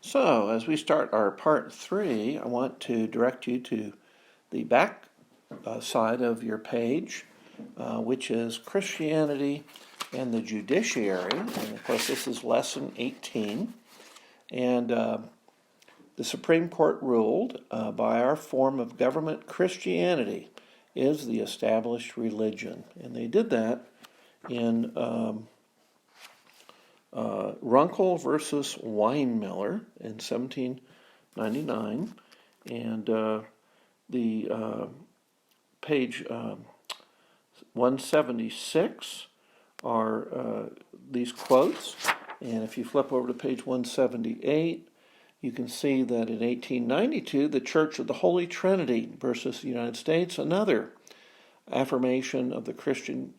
So, as we start our part 3, I want to direct you to the back side of your page, which is Christianity and the Judiciary. And of course, this is lesson 18. And the Supreme Court ruled by our form of government, Christianity is the established religion. And they did that in Runkle versus Weinmiller in 1799, and the page 176 are these quotes, and if you flip over to page 178, you can see that in 1892, the Church of the Holy Trinity versus the United States, another affirmation of the Christian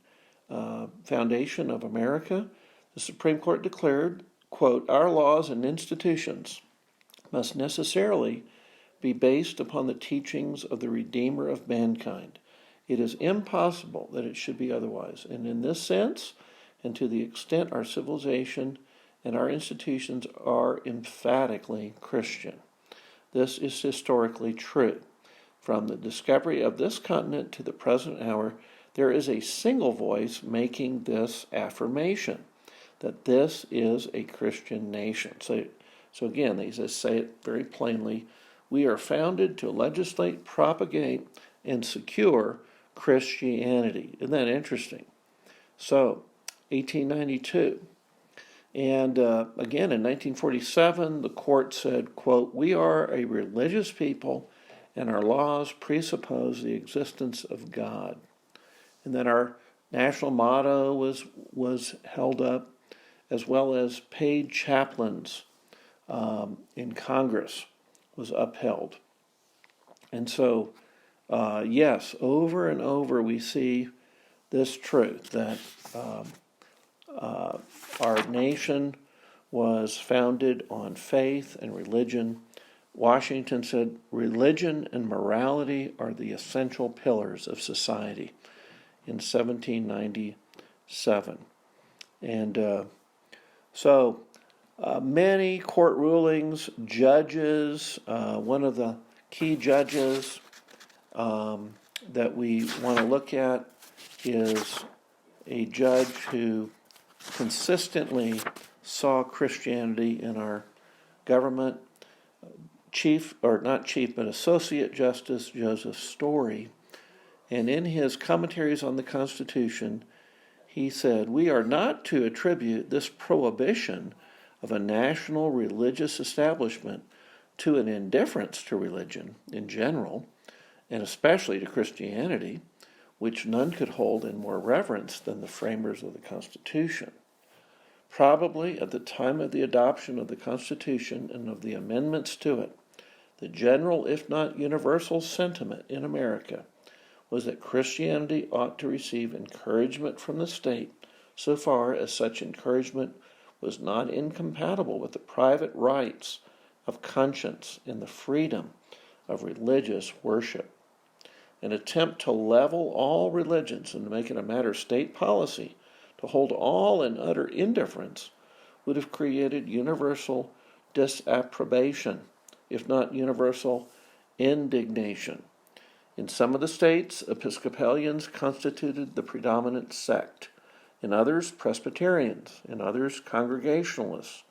foundation of America. The Supreme Court declared, quote, "Our laws and institutions must necessarily be based upon the teachings of the Redeemer of mankind. It is impossible that it should be otherwise. And in this sense, and to the extent our civilization and our institutions are emphatically Christian. This is historically true. From the discovery of this continent to the present hour, there is a single voice making this affirmation, that this is a Christian nation." So again, they just say it very plainly. We are founded to legislate, propagate, and secure Christianity. Isn't that interesting? So, 1892. And again, in 1947, the court said, quote, "We are a religious people, and our laws presuppose the existence of God." And then our national motto was held up, as well as paid chaplains in Congress was upheld. And so, yes, over and over we see this truth that our nation was founded on faith and religion. Washington said, "Religion and morality are the essential pillars of society," in 1797. And so many court rulings, judges, one of the key judges that we want to look at is a judge who consistently saw Christianity in our government, Associate Justice Joseph Story. And in his commentaries on the Constitution, he said, "We are not to attribute this prohibition of a national religious establishment to an indifference to religion in general, and especially to Christianity, which none could hold in more reverence than the framers of the Constitution. Probably at the time of the adoption of the Constitution and of the amendments to it, the general, if not universal, sentiment in America was that Christianity ought to receive encouragement from the state so far as such encouragement was not incompatible with the private rights of conscience and the freedom of religious worship. An attempt to level all religions and to make it a matter of state policy to hold all in utter indifference would have created universal disapprobation, if not universal indignation. In some of the states, Episcopalians constituted the predominant sect. In others, Presbyterians. In others, Congregationalists.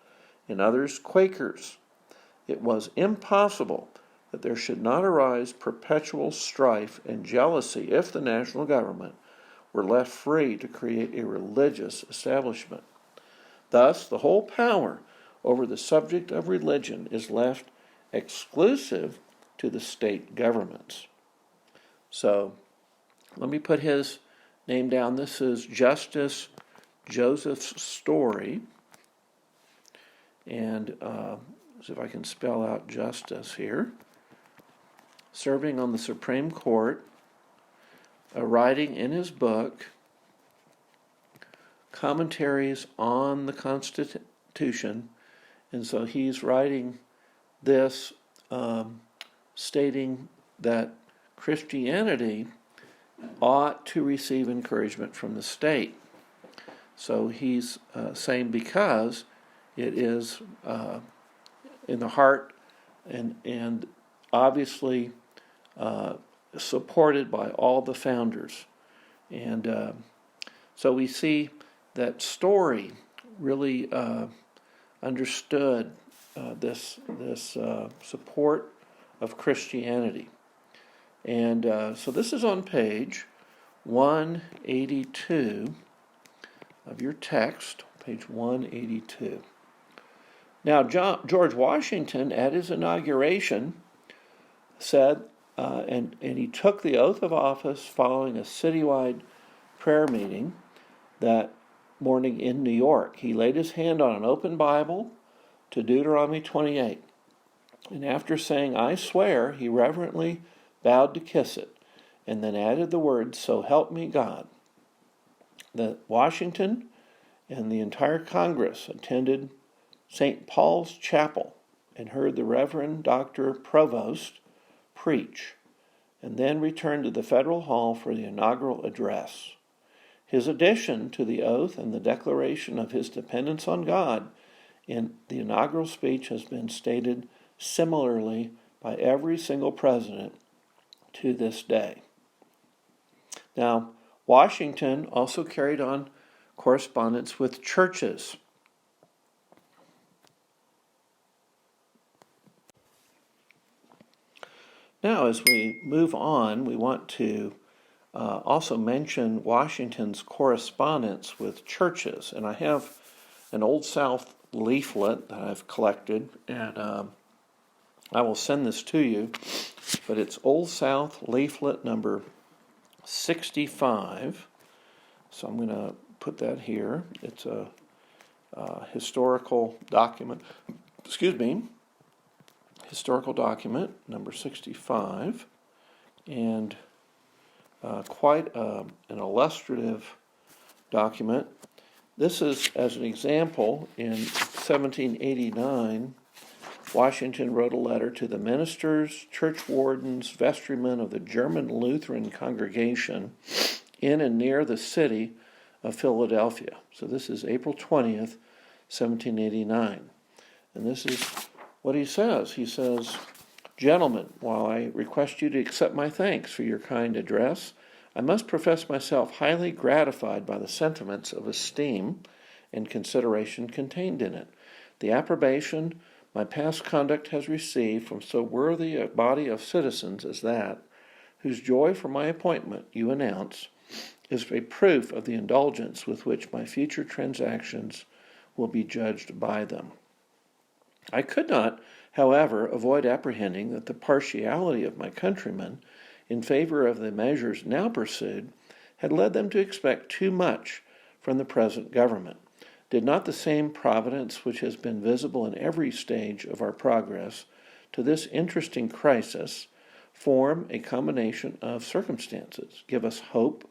In others, Quakers. It was impossible that there should not arise perpetual strife and jealousy if the national government were left free to create a religious establishment. Thus, the whole power over the subject of religion is left exclusive to the state governments." So, let me put his name down. This is Justice Joseph Story. And see if I can spell out justice here. Serving on the Supreme Court, writing in his book, Commentaries on the Constitution. And so he's writing this, stating that Christianity ought to receive encouragement from the state. So he's saying because it is in the heart, and obviously supported by all the founders. And so we see that Story really understood this support of Christianity. And so this is on page 182 of your text, page 182. Now, George Washington, at his inauguration, said, and he took the oath of office following a citywide prayer meeting that morning in New York. He laid his hand on an open Bible to Deuteronomy 28. And after saying, "I swear," he reverently bowed to kiss it, and then added the words, "So help me God." The Washington and the entire Congress attended St. Paul's Chapel and heard the Reverend Dr. Provost preach, and then returned to the Federal Hall for the inaugural address. His addition to the oath and the declaration of his dependence on God in the inaugural speech has been stated similarly by every single president to this day. Now, Washington also carried on correspondence with churches. Now, as we move on, we want to also mention Washington's correspondence with churches. And I have an Old South leaflet that I've collected, and I will send this to you. But it's Old South leaflet number 65. So I'm going to put that here. It's a historical document. Historical document number 65, and quite an illustrative document. This is, as an example, in 1789, Washington wrote a letter to the ministers, church wardens, vestrymen of the German Lutheran congregation in and near the city of Philadelphia. So this is April 20th, 1789. And this is what he says. He says, "Gentlemen, while I request you to accept my thanks for your kind address, I must profess myself highly gratified by the sentiments of esteem and consideration contained in it. The approbation my past conduct has received from so worthy a body of citizens as that, whose joy for my appointment you announce, is a proof of the indulgence with which my future transactions will be judged by them. I could not, however, avoid apprehending that the partiality of my countrymen in favor of the measures now pursued had led them to expect too much from the present government. Did not the same providence which has been visible in every stage of our progress to this interesting crisis form a combination of circumstances, give us hope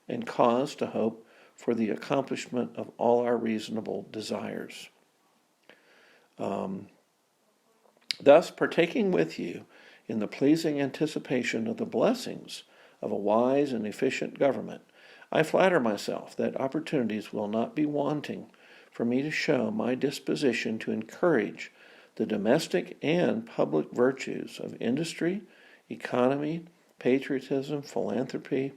and cause to hope for the accomplishment of all our reasonable desires. Thus, partaking with you in the pleasing anticipation of the blessings of a wise and efficient government, I flatter myself that opportunities will not be wanting for me to show my disposition to encourage the domestic and public virtues of industry, economy, patriotism, philanthropy,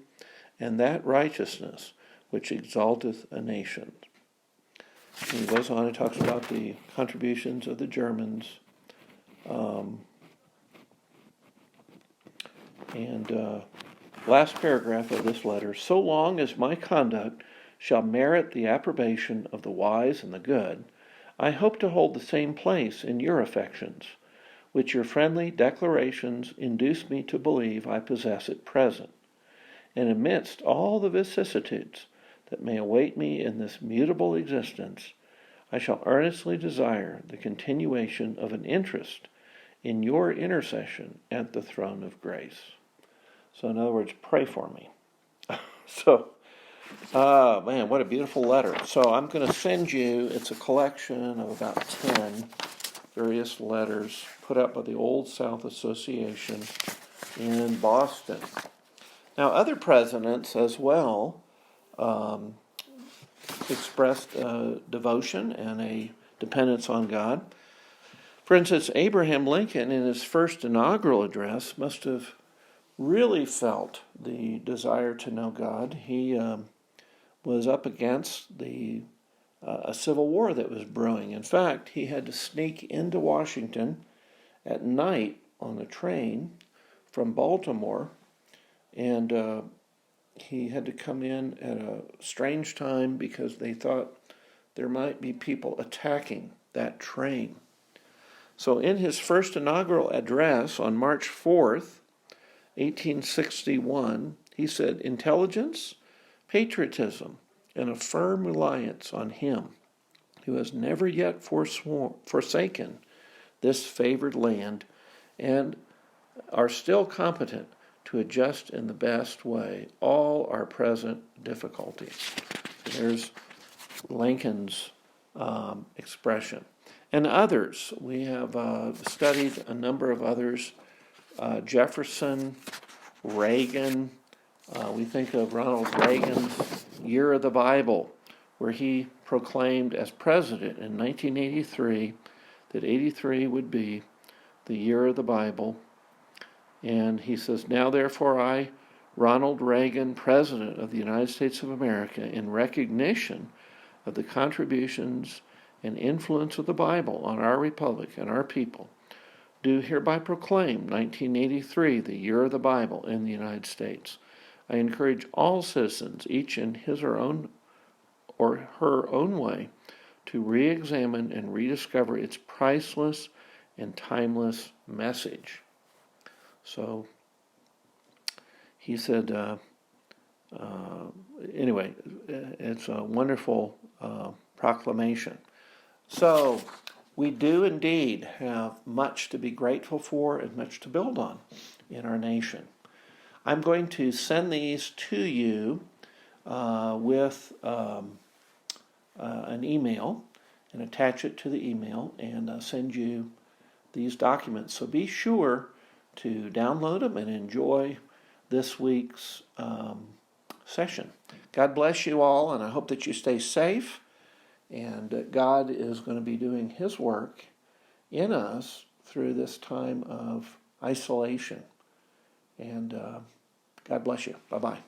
and that righteousness which exalteth a nation." And he goes on and talks about the contributions of the Germans. Last paragraph of this letter, "So long as my conduct shall merit the approbation of the wise and the good, I hope to hold the same place in your affections, which your friendly declarations induce me to believe I possess at present. And amidst all the vicissitudes that may await me in this mutable existence, I shall earnestly desire the continuation of an interest in your intercession at the throne of grace." So in other words, pray for me. Man, what a beautiful letter. So I'm going to send you, it's a collection of about 10 various letters put out by the Old South Association in Boston. Now, other presidents as well expressed devotion and a dependence on God. For instance, Abraham Lincoln, in his first inaugural address, must have really felt the desire to know God. He was up against a civil war that was brewing. In fact, he had to sneak into Washington at night on a train from Baltimore, and he had to come in at a strange time because they thought there might be people attacking that train. So in his first inaugural address on March 4th, 1861, he said, "Intelligence, patriotism, and a firm reliance on Him who has never yet forsaken this favored land and are still competent to adjust in the best way all our present difficulties." There's Lincoln's expression. And others, we have studied a number of others, Jefferson, Reagan. We think of Ronald Reagan's Year of the Bible, where he proclaimed as president in 1983 that 83 would be the year of the Bible. And he says, "Now therefore I, Ronald Reagan, President of the United States of America, in recognition of the contributions and influence of the Bible on our republic and our people, do hereby proclaim 1983 the year of the Bible in the United States. I encourage all citizens, each in his or her own way, to re-examine and rediscover its priceless and timeless message." So he said, anyway, it's a wonderful proclamation. So we do indeed have much to be grateful for and much to build on in our nation. I'm going to send these to you with an email and attach it to the email and send you these documents. So be sure to download them and enjoy this week's session. God bless you all, and I hope that you stay safe, and that God is going to be doing His work in us through this time of isolation. And God bless you. Bye-bye.